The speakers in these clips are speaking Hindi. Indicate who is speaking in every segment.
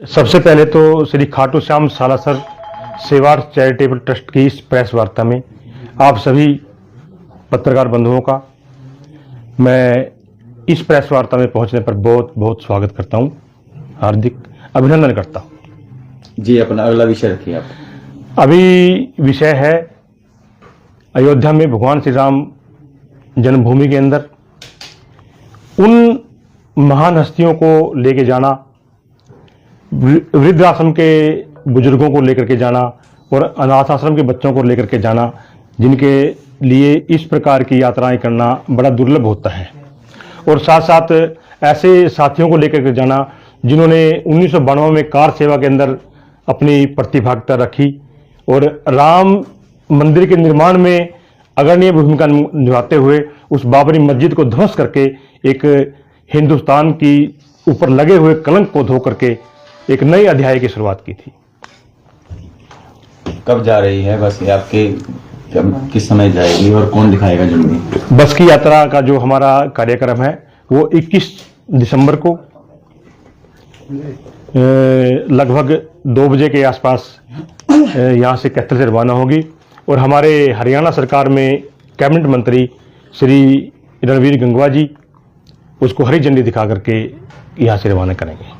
Speaker 1: सबसे पहले तो श्री खाटू श्याम सालासर सेवार्थ चैरिटेबल ट्रस्ट की इस प्रेस वार्ता में आप सभी पत्रकार बंधुओं का मैं इस प्रेस वार्ता में पहुंचने पर बहुत बहुत स्वागत करता हूं, हार्दिक अभिनंदन करता हूं।
Speaker 2: जी, अपना अगला विषय रखिए आप।
Speaker 1: अभी विषय है अयोध्या में भगवान श्री राम जन्मभूमि के अंदर उन महान हस्तियों को लेके जाना, वृद्ध आश्रम के बुजुर्गों को लेकर के जाना और अनाथ आश्रम के बच्चों को लेकर के जाना, जिनके लिए इस प्रकार की यात्राएं करना बड़ा दुर्लभ होता है। और साथ साथ ऐसे साथियों को लेकर के जाना जिन्होंने 1992 में कार सेवा के अंदर अपनी प्रतिभागिता रखी और राम मंदिर के निर्माण में अग्रणी भूमिका निभाते हुए उस बाबरी मस्जिद को ध्वस्त करके एक हिंदुस्तान की ऊपर लगे हुए कलंक को धो करके एक नए अध्याय की शुरुआत की थी।
Speaker 2: कब जा रही है बस ये आपके, किस समय जाएगी और कौन दिखाएगा जल्दी?
Speaker 1: बस की यात्रा का जो हमारा कार्यक्रम है वो 21 दिसंबर को लगभग 2 बजे के आसपास यहाँ से कैथल से रवाना होगी और हमारे हरियाणा सरकार में कैबिनेट मंत्री श्री रणवीर गंगवा जी उसको हरी झंडी दिखा करके यहाँ से रवाना करेंगे।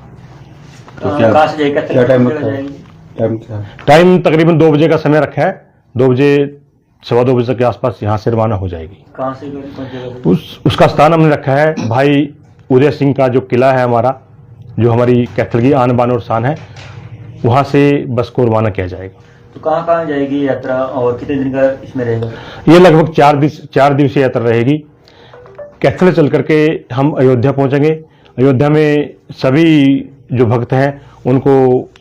Speaker 2: तो क्या टाइम रखा है?
Speaker 1: टाइम तकरीबन 2 बजे का समय रखा है। 2 बजे, 2:15 बजे के आसपास यहाँ से रवाना हो जाएगी।
Speaker 3: कहाँ से
Speaker 1: उसका स्थान हमने रखा है भाई उदय सिंह का जो किला है हमारा, जो हमारी कैथल की आन बान और शान है, वहाँ से बस को रवाना किया जाएगा।
Speaker 3: तो कहाँ जाएगी यात्रा और कितने दिन का इसमें रहेगा?
Speaker 1: ये लगभग 4 दिवसीय यात्रा रहेगी। कैथल चल करके हम अयोध्या पहुँचेंगे। अयोध्या में सभी जो भक्त हैं उनको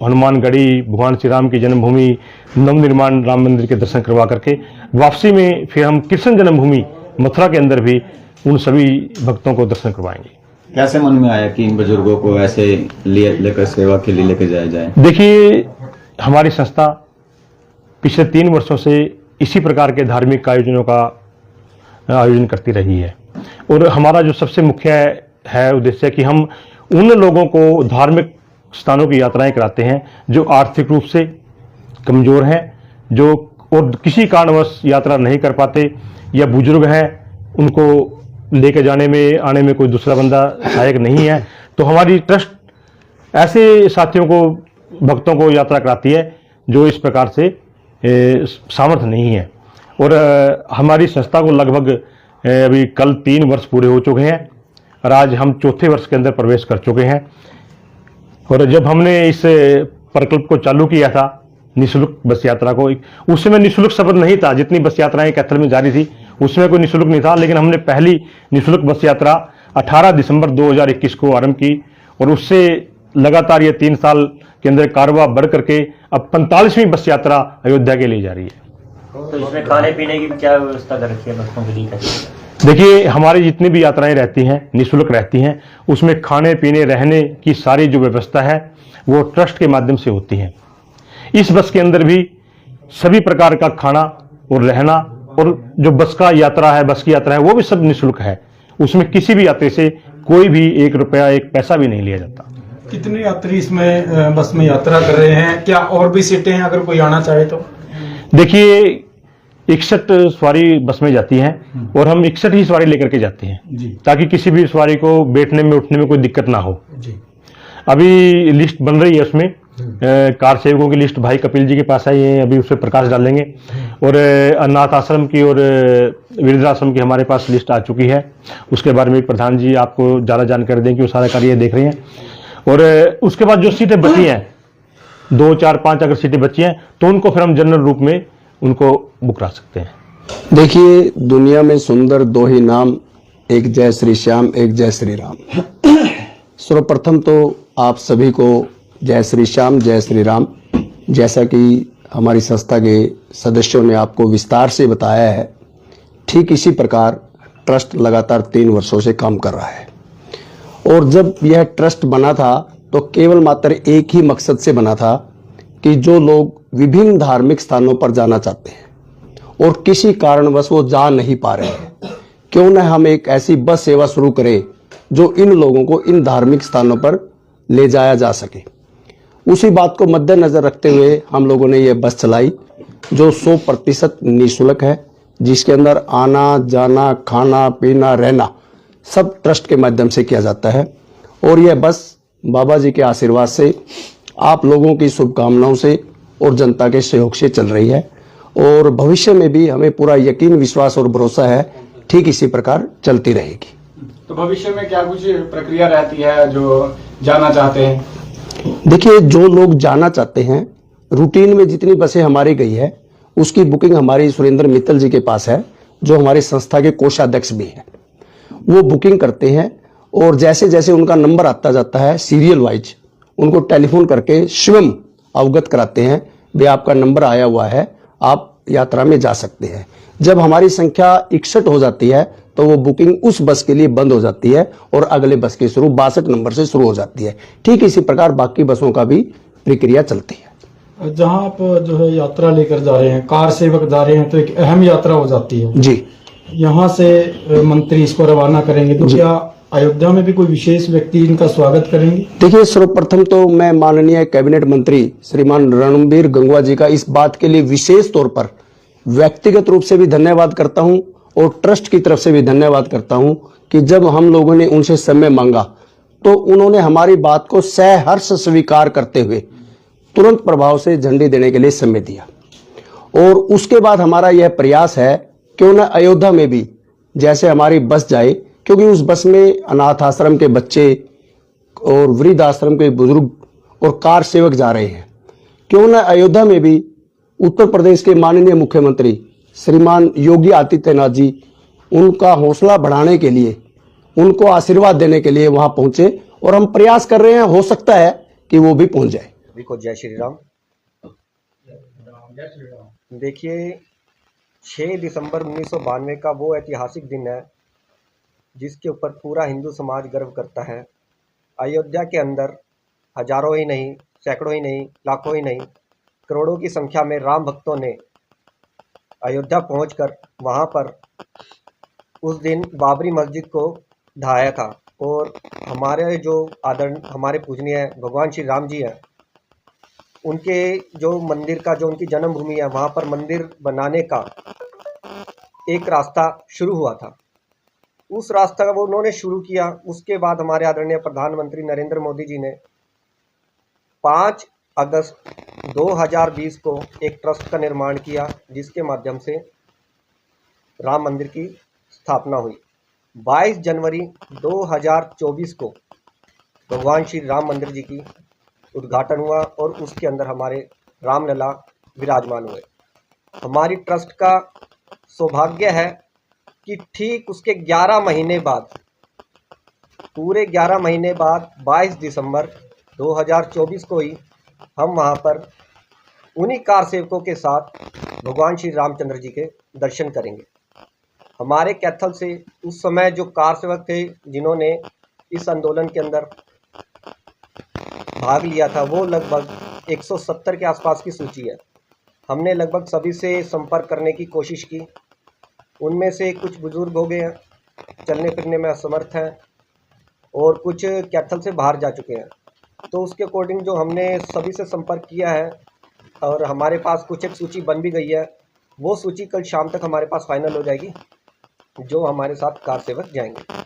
Speaker 1: हनुमानगढ़ी, भगवान श्री राम की जन्मभूमि, नवनिर्माण राम मंदिर के दर्शन करवा करके वापसी में फिर हम कृष्ण जन्मभूमि मथुरा के अंदर भी उन सभी भक्तों को दर्शन करवाएंगे।
Speaker 2: कैसे मन में आया कि इन बुजुर्गों को ऐसे लेकर सेवा के लिए लेकर जाया जाए?
Speaker 1: देखिए, हमारी संस्था पिछले 3 वर्षों से इसी प्रकार के धार्मिक आयोजनों का आयोजन करती रही है और हमारा जो सबसे मुख्य है उद्देश्य कि हम उन लोगों को धार्मिक स्थानों की यात्राएं कराते हैं जो आर्थिक रूप से कमजोर हैं, जो और किसी कारणवश यात्रा नहीं कर पाते, या बुजुर्ग हैं, उनको लेके जाने में आने में कोई दूसरा बंदा सहायक नहीं है। तो हमारी ट्रस्ट ऐसे साथियों को, भक्तों को यात्रा कराती है जो इस प्रकार से सामर्थ्य नहीं है। और हमारी संस्था को लगभग अभी कल 3 वर्ष पूरे हो चुके हैं और आज हम 4थे वर्ष के अंदर प्रवेश कर चुके हैं। और जब हमने इस प्रकल्प को चालू किया था, निःशुल्क बस यात्रा को, उस समय निःशुल्क शब्द नहीं था। जितनी बस यात्राएं कैथल में जारी थी उसमें कोई निःशुल्क नहीं था, लेकिन हमने पहली निःशुल्क बस यात्रा 18 दिसंबर 2021 को आरंभ की और उससे लगातार ये 3 साल के अंदर कारवां बढ़ करके अब 45वीं बस यात्रा अयोध्या के लिए जा रही है।
Speaker 3: तो इसमें खाने पीने की क्या व्यवस्था कर रखी है भक्तों के लिए?
Speaker 1: देखिए, हमारी जितनी भी यात्राएं रहती हैं, निःशुल्क रहती हैं, उसमें खाने पीने रहने की सारी जो व्यवस्था है वो ट्रस्ट के माध्यम से होती है। इस बस के अंदर भी सभी प्रकार का खाना और रहना और जो बस की यात्रा है वो भी सब निःशुल्क है। उसमें किसी भी यात्री से कोई भी 1 रुपया 1 पैसा भी नहीं लिया जाता।
Speaker 4: कितने यात्री इसमें बस में यात्रा कर रहे हैं? क्या और भी सीटें हैं अगर कोई आना चाहे तो?
Speaker 1: देखिए, 61 सवारी बस में जाती हैं और हम 61 ही सवारी लेकर के जाते हैं
Speaker 4: जी,
Speaker 1: ताकि किसी भी सवारी को बैठने में उठने में कोई दिक्कत ना हो
Speaker 4: जी।
Speaker 1: अभी लिस्ट बन रही है, उसमें कार सेवकों की लिस्ट भाई कपिल जी के पास आई है, अभी उस पर प्रकाश डालेंगे। और अनाथ आश्रम की और वृद्धाश्रम की हमारे पास लिस्ट आ चुकी है। उसके बारे में प्रधान जी आपको ज़्यादा जानकारी देंगे, वो सारा कार्य देख रहे हैं। और उसके बाद जो सीटें बची हैं, 2, 4, 5 अगर सीटें बची हैं तो उनको फिर हम जनरल रूप में उनको बुक करा सकते हैं।
Speaker 5: देखिए, दुनिया में सुंदर 2 ही नाम, एक जय श्री श्याम, एक जय श्री राम। सर्वप्रथम तो आप सभी को जय श्री श्याम, जय श्री राम। जैसा कि हमारी संस्था के सदस्यों ने आपको विस्तार से बताया है, ठीक इसी प्रकार ट्रस्ट लगातार 3 वर्षों से काम कर रहा है। और जब यह ट्रस्ट बना था तो केवल मात्र एक ही मकसद से बना था कि जो लोग विभिन्न धार्मिक स्थानों पर जाना चाहते हैं और किसी कारणवश वो जा नहीं पा रहे हैं, क्यों न हम एक ऐसी बस सेवा शुरू करें जो इन लोगों को इन धार्मिक स्थानों पर ले जाया जा सके। उसी बात को मद्देनजर रखते हुए हम लोगों ने ये बस चलाई जो 100% निःशुल्क है, जिसके अंदर आना जाना खाना पीना रहना सब ट्रस्ट के माध्यम से किया जाता है। और यह बस बाबा जी के आशीर्वाद से, आप लोगों की शुभकामनाओं से और जनता के सहयोग से चल रही है और भविष्य में भी हमें पूरा यकीन विश्वास और भरोसा है ठीक इसी प्रकार चलती रहेगी।
Speaker 4: तो भविष्य में क्या कुछ प्रक्रिया रहती है जो जाना चाहते हैं?
Speaker 5: देखिए, जो लोग जाना चाहते हैं, रूटीन में जितनी बसें हमारी गई है उसकी बुकिंग हमारी सुरेंद्र मित्तल जी के पास है, जो हमारी संस्था के कोषाध्यक्ष भी हैं। वो बुकिंग करते हैं और जैसे जैसे उनका नंबर आता जाता है सीरियल वाइज उनको टेलीफोन करके स्वयं अवगत कराते हैं, भी आपका नंबर आया हुआ है, आप यात्रा में जा सकते हैं। जब हमारी संख्या 61 हो जाती है तो वो बुकिंग उस बस के लिए बंद हो जाती है और अगले बस की शुरू 62 नंबर से शुरू हो जाती है। ठीक इसी प्रकार बाकी बसों का भी प्रक्रिया चलती है।
Speaker 4: जहां आप जो है यात्रा लेकर जा रहे हैं, कार सेवक जा रहे हैं, तो एक अहम यात्रा हो जाती है
Speaker 5: जी।
Speaker 4: यहाँ से मंत्री इसको रवाना करेंगे, तो क्या अयोध्या में भी कोई विशेष व्यक्ति इनका स्वागत करेंगे?
Speaker 5: देखिए, सर्वप्रथम तो मैं माननीय कैबिनेट मंत्री श्रीमान रणबीर गंगवा जी का इस बात के लिए विशेष तौर पर व्यक्तिगत रूप से भी धन्यवाद करता हूं और ट्रस्ट की तरफ से भी धन्यवाद करता हूं कि जब हम लोगों ने उनसे समय मांगा तो उन्होंने हमारी बात को सहर्ष स्वीकार करते हुए तुरंत प्रभाव से झंडी देने के लिए समय दिया। और उसके बाद हमारा यह प्रयास है क्यों न अयोध्या में भी जैसे हमारी बस जाए, क्योंकि उस बस में अनाथ आश्रम के बच्चे और वृद्ध आश्रम के बुजुर्ग और कार सेवक जा रहे हैं, क्यों न अयोध्या में भी उत्तर प्रदेश के माननीय मुख्यमंत्री श्रीमान योगी आदित्यनाथ जी उनका हौसला बढ़ाने के लिए, उनको आशीर्वाद देने के लिए वहां पहुंचे और हम प्रयास कर रहे हैं, हो सकता है कि वो भी पहुंच जाए।
Speaker 6: को जय श्री राम। देखिए, 6 दिसंबर 1992 का वो ऐतिहासिक दिन है जिसके ऊपर पूरा हिंदू समाज गर्व करता है। अयोध्या के अंदर हजारों ही नहीं, सैकड़ों ही नहीं, लाखों ही नहीं, करोड़ों की संख्या में राम भक्तों ने अयोध्या पहुंचकर वहां पर उस दिन बाबरी मस्जिद को ढहाया था। और हमारे जो हमारे पूजनीय भगवान श्री राम जी हैं, उनके जो मंदिर का, जो उनकी जन्मभूमि है, वहाँ पर मंदिर बनाने का एक रास्ता शुरू हुआ था। उस रास्ता का वो उन्होंने शुरू किया। उसके बाद हमारे आदरणीय प्रधानमंत्री नरेंद्र मोदी जी ने 5 अगस्त 2020 को एक ट्रस्ट का निर्माण किया, जिसके माध्यम से राम मंदिर की स्थापना हुई। 22 जनवरी 2024 को भगवान श्री राम मंदिर जी की उद्घाटन हुआ और उसके अंदर हमारे रामलला विराजमान हुए। हमारी ट्रस्ट का सौभाग्य है कि ठीक उसके 11 महीने बाद, पूरे 11 महीने बाद 22 दिसंबर 2024 को ही हम वहाँ पर उन्हीं कार सेवकों के साथ भगवान श्री रामचंद्र जी के दर्शन करेंगे। हमारे कैथल से उस समय जो कार सेवक थे जिन्होंने इस आंदोलन के अंदर भाग लिया था, वो लगभग 170 के आसपास की सूची है। हमने लगभग सभी से संपर्क करने की कोशिश की। उनमें से कुछ बुजुर्ग हो गए हैं, चलने फिरने में असमर्थ हैं, और कुछ कैथल से बाहर जा चुके हैं। तो उसके अकॉर्डिंग जो हमने सभी से संपर्क किया है और हमारे पास कुछ एक सूची बन भी गई है, वो सूची कल शाम तक हमारे पास फाइनल हो जाएगी, जो हमारे साथ कार सेवक जाएंगे।